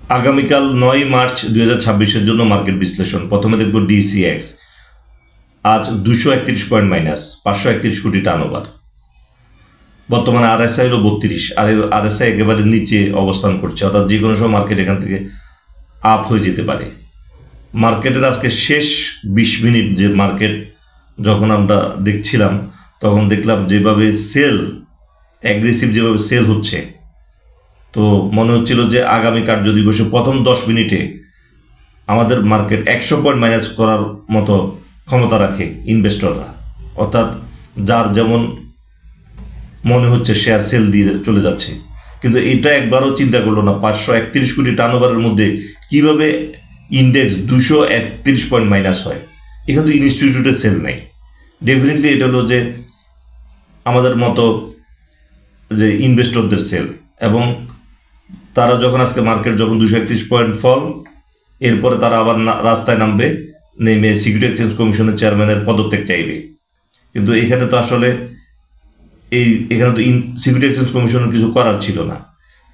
আগামীকাল 9 মার্চ 2026-এর জন্য মার্কেট বিশ্লেষণ। প্রথমে দেখব ডিসিএক্স। আজ 231 পয়েন্ট মাইনাস, 531 কোটি টার্নওভার। বর্তমানে আরএসআই হলো 32, আর আরএসআই একেবারে নিচে অবস্থান করছে, অর্থাৎ যে কোনো সময় মার্কেট এখান থেকে আপ হয়ে যেতে পারে। মার্কেটের আজকে শেষ 20 মিনিট যে মার্কেট যখন আমরা দেখছিলাম, তখন দেখলাম যেভাবে সেল, অ্যাগ্রেসিভ যেভাবে সেল হচ্ছে, তো মনে হচ্ছিল যে আগামী কার্যদিবসে প্রথম 10 মিনিটে আমাদের মার্কেট 100 পয়েন্ট মাইনাস করার মতো ক্ষমতা রাখে ইনভেস্টররা, অর্থাৎ যার যেমন মনে হচ্ছে শেয়ার সেল দিয়ে চলে যাচ্ছে। কিন্তু এটা একবারও চিন্তা করলো না 531 কোটি টার্নওভারের মধ্যে কিভাবে ইন্ডেক্স 231 পয়েন্ট মাইনাস হয়। এখানে তো ইনস্টিটিউটের সেল নেই। ডেফিনেটলি এটা হলো যে আমাদের মতো যে ইনভেস্টরদের সেল, এবং তারা যখন আজকে মার্কেট যখন 231 পয়েন্ট ফল, এরপরে তারা আবার রাস্তায় নামবে, নেমে সিকিউরিটি এক্সচেঞ্জ কমিশনের চেয়ারম্যানের পদত্যাগ চাইবে। কিন্তু এখানে তো আসলে এখানে তো সিকিউরিটি এক্সচেঞ্জ কমিশনের কিছু করার ছিল না।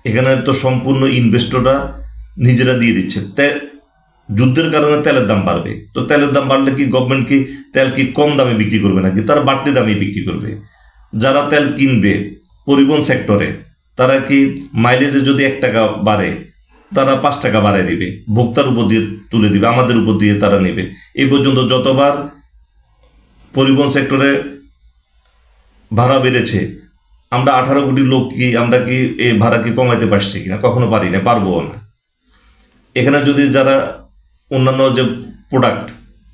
এখানে তো সম্পূর্ণ ইনভেস্টররা নিজেরা দিয়ে দিচ্ছে। যুদ্ধের কারণে তেলের দাম বাড়বে, তো তেলের দাম বাড়লে কি গভর্নমেন্ট কি তেল কি কম দামে বিক্রি করবে নাকি? তারা বাড়তি দামে বিক্রি করবে। যারা তেল কিনবে পরিবহন সেক্টরে, তারা কি মাইলেজে যদি 1 টাকা বাড়ে, তারা 5 টাকা বাড়ায় দিবে, ভোক্তার উপর দিয়ে তুলে দিবে, আমাদের উপর দিয়ে তারা নেবে। এই পর্যন্ত যতবার পরিবহন সেক্টরে ভাড়া বেড়েছে, আমরা 18 কোটি লোক কি আমরা কি এই ভাড়া কি কমাইতে পারছি কিনা? কখনো পারি না, পারবো না। এখানে যদি যারা অন্যান্য যে প্রোডাক্ট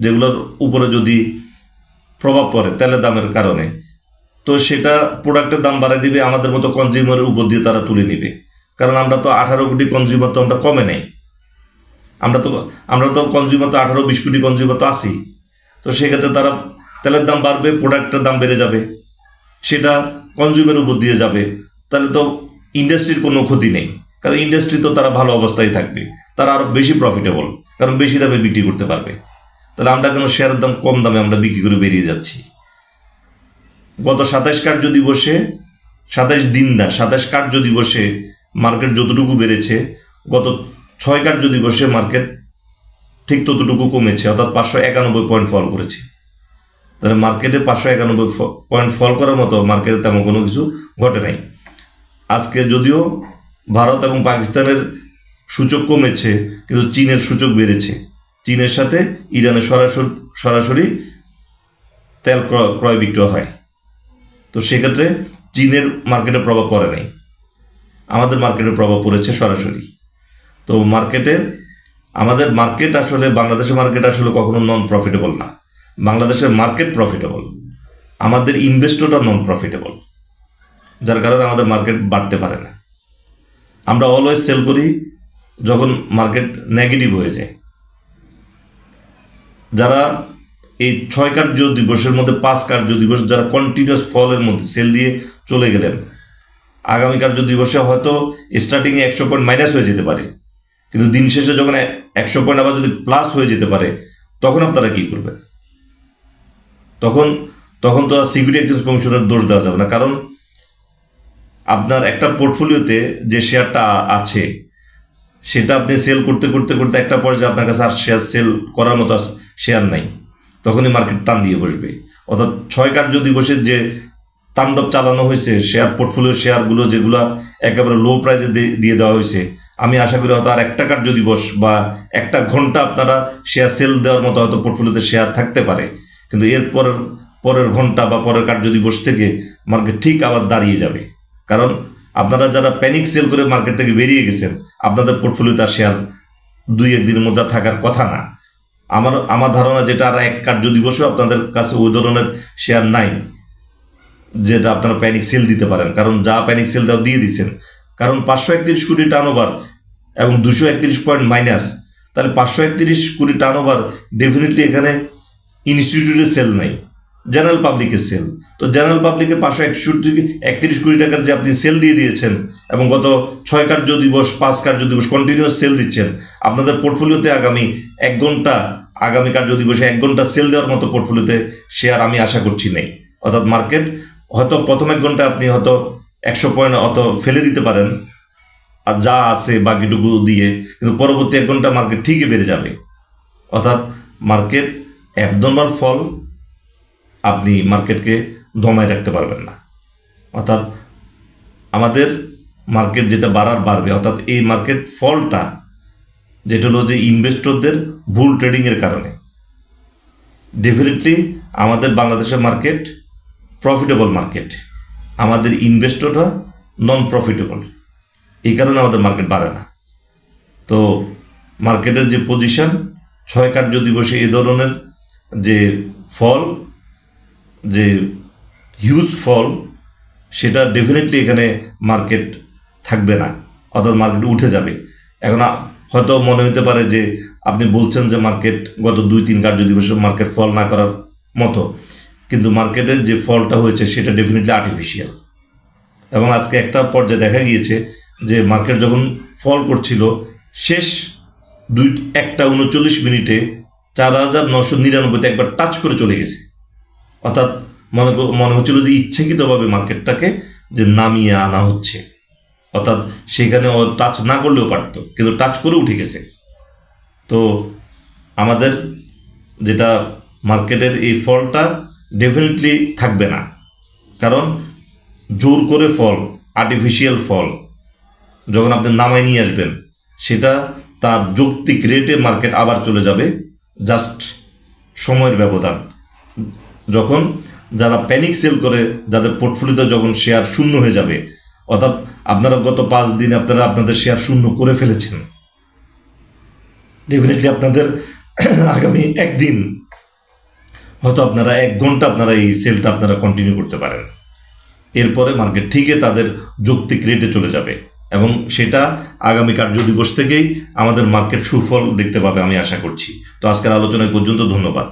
যেগুলোর উপরে যদি প্রভাব পড়ে তেলের দামের কারণে, তো সেটা প্রোডাক্টের দাম বাড়ায় দিবে, আমাদের মতো কনজিউমারের উপর দিয়ে তারা তুলে নিবে। কারণ আমরা তো 18 কোটি কনজিউমার, তো আমরা কমে নেই। আমরা তো কনজিউমার তো 18-20 কোটি কনজিউমার তো আসি। তো সেক্ষেত্রে তারা তেলের দাম বাড়বে, প্রোডাক্টের দাম বেড়ে যাবে, সেটা কনজিউমারের উপর দিয়ে যাবে। তাহলে তো ইন্ডাস্ট্রির কোনো ক্ষতি নেই, কারণ ইন্ডাস্ট্রি তো তারা ভালো অবস্থায় থাকবে, তারা আরও বেশি প্রফিটেবল, কারণ বেশি দামে বিক্রি করতে পারবে। তাহলে আমরা কেন শেয়ারের দাম কম দামে আমরা বিক্রি করে বেরিয়ে যাচ্ছি? গত 27 কার্য দিবসে, 27 দিন না, 27 কার্য দিবসে মার্কেট যতটুকু বেড়েছে, গত 6 কার্য দিবসে মার্কেট ঠিক ততটুকু কমেছে, অর্থাৎ 591 পয়েন্ট ফল করেছে। তাহলে মার্কেটে 591 পয়েন্ট ফল করার মতো মার্কেটে তেমন কোনো কিছু ঘটে নাই। আজকে যদিও ভারত এবং পাকিস্তানের সূচক কমেছে, কিন্তু চীনের সূচক বেড়েছে। চীনের সাথে ইরানের সরাসরি তেল ক্রয় বিক্রয় হয়, তো সেক্ষেত্রে চীনের মার্কেটে প্রভাব পড়ে নাই, আমাদের মার্কেটে প্রভাব পড়েছে সরাসরি। তো আমাদের মার্কেট আসলে, বাংলাদেশের মার্কেট আসলে কখনো নন প্রফিটেবল না। বাংলাদেশের মার্কেট প্রফিটেবল, আমাদের ইনভেস্টরটা নন প্রফিটেবল, যার কারণে আমাদের মার্কেট বাড়তে পারে না। আমরা অলওয়েজ সেল করি যখন মার্কেট নেগেটিভ হয়ে যায়। যারা এই 6 কার্য দিবসের মধ্যে 5 কার্য দিবস যারা কন্টিনিউয়াস ফলের মধ্যে সেল দিয়ে চলে গেলেন, আগামী কার্য দিবসে হয়তো স্টার্টিংয়ে 100 পয়েন্ট মাইনাস হয়ে যেতে পারে, কিন্তু দিন শেষে যখন 100 পয়েন্ট আবার যদি প্লাস হয়ে যেতে পারে, তখন আপনারা কী করবেন? তখন তো আর সিকিউরিটি এক্সচেঞ্জ কমিশনের দোষ দেওয়া যাবে না, কারণ আপনার একটা পোর্টফোলিওতে যে শেয়ারটা আছে, সেটা আপনি সেল করতে করতে করতে একটা পর্যায়ে আপনার কাছে আর শেয়ার সেল করার মতো শেয়ার নাই, তখনই মার্কেট টান দিয়ে বসবে। অর্থাৎ 6 কার্য দিবসের যে তাণ্ডব চালানো হয়েছে, শেয়ার পোর্টফোলিওর শেয়ারগুলো যেগুলো একেবারে লো প্রাইসে দিয়ে দেওয়া হয়েছে, আমি আশা করি হয়তো আর একটা কার্য দিবস বা একটা ঘন্টা আপনারা শেয়ার সেল দেওয়ার মতো হয়তো পোর্টফোলিওতে শেয়ার থাকতে পারে, কিন্তু এর পরের ঘন্টা বা পরের কার্য দিবস থেকে মার্কেট ঠিক আবার দাঁড়িয়ে যাবে। কারণ আপনারা যারা প্যানিক সেল করে মার্কেট থেকে বেরিয়ে গেছেন, আপনাদের পোর্টফোলিওতে আর শেয়ার 2-1 দিনের মধ্যে থাকার কথা না। আমার ধারণা যেটা আর 1 কার্য দিবসেও আপনাদের কাছে ওই ধরনের শেয়ার নাই যেটা আপনারা প্যানিক সেল দিতে পারেন, কারণ যা প্যানিক সেল দেওয়া দিয়ে দিচ্ছেন। কারণ 531 কোটি টার্নওভার এবং 231 পয়েন্ট মাইনাস, তাহলে 531 কোটি টার্নওভার, ডেফিনেটলি এখানে ইনস্টিটিউটের সেল নাই, জেনারেল পাবলিকের সেল। তো জেনারেল পাবলিকে 531 কোটি টাকার যে আপনি সেল দিয়ে দিয়েছেন, এবং গত 6 কার্য দিবস 5 কার্য দিবস কন্টিনিউয়াস সেল দিচ্ছেন, আপনাদের পোর্টফোলিওতে আগামী কার্য দিবসে 1 ঘন্টা সেল দেওয়ার মতো পোর্টফোলিওতে শেয়ার আমি আশা করছি নেই। অর্থাৎ মার্কেট হয়তো প্রথম 1 ঘন্টা আপনি হয়তো 100 পয়েন্ট অত ফেলে দিতে পারেন, আর যা আছে বাকিটুকু দিয়ে, কিন্তু পরবর্তী 1 ঘন্টা মার্কেট ঠিকই বেড়ে যাবে। অর্থাৎ মার্কেট অ্যাবনর্মাল ফল আপনি মার্কেটকে দমায় রাখতে পারবেন না। অর্থাৎ আমাদের মার্কেট যেটা বাড়বে, অর্থাৎ এই মার্কেট ফলটা যেটা হলো যে ইনভেস্টরদের ভুল ট্রেডিংয়ের কারণে। ডেফিনেটলি আমাদের বাংলাদেশের মার্কেট প্রফিটেবল মার্কেট, আমাদের ইনভেস্টররা নন প্রফিটেবল, এই কারণে আমাদের মার্কেট বাড়ে না। তো মার্কেটের যে পজিশন 6 কার্য দিবসে এ ধরনের যে ফল, যে হিউজ ফল, সেটা ডেফিনেটলি এখানে মার্কেট থাকবে না, অর্থাৎ মার্কেট উঠে যাবে। এখন হয়তো মনে হতে পারে যে আপনি বলছেন যে মার্কেট গত 2-3 কার্য দিবসে মার্কেট ফল না করার মতো, কিন্তু মার্কেটের যে ফলটা হয়েছে সেটা ডেফিনেটলি আর্টিফিশিয়াল। এবং আজকে একটা পর্যায়ে দেখা গিয়েছে যে মার্কেট যখন ফল করছিল শেষ 1:39 4,999 একবার টাচ করে চলে গেছে। অর্থাৎ মনে হচ্ছিল যে ইচ্ছাকৃতভাবে মার্কেটটাকে যে নামিয়ে আনা হচ্ছে, অর্থাৎ সেখানে ও টাচ না করলেও পারত, কিন্তু টাচ করে উঠে গেছে। তো আমাদের যেটা মার্কেটের এই ফলটা ডেফিনেটলি থাকবে না, কারণ জোর করে ফল, আর্টিফিশিয়াল ফল যখন আপনি নামায় নিয়ে আসবেন, সেটা তার যৌক্তিক রেটে মার্কেট আবার চলে যাবে, জাস্ট সময়ের ব্যবধান। যখন যারা প্যানিক সেল করে, যাদের পোর্টফোলিওতে যখন শেয়ার শূন্য হয়ে যাবে, অর্থাৎ আপনারা গত 5 দিন আপনাদের শেয়ার শূন্য করে ফেলেছেন, ডেফিনেটলি আপনাদের আগামী 1 দিন হয়তো আপনারা 1 ঘন্টা আপনারা এই সেলটা আপনারা কন্টিনিউ করতে পারেন। এরপরে মার্কেট ঠিকই তাদের যৌক্তিক রেটে চলে যাবে, এবং সেটা আগামী কার্য দিবস থেকেই আমাদের মার্কেট সুফল দেখতে পাবে আমি আশা করছি। তো আজকের আলোচনায় পর্যন্ত, ধন্যবাদ।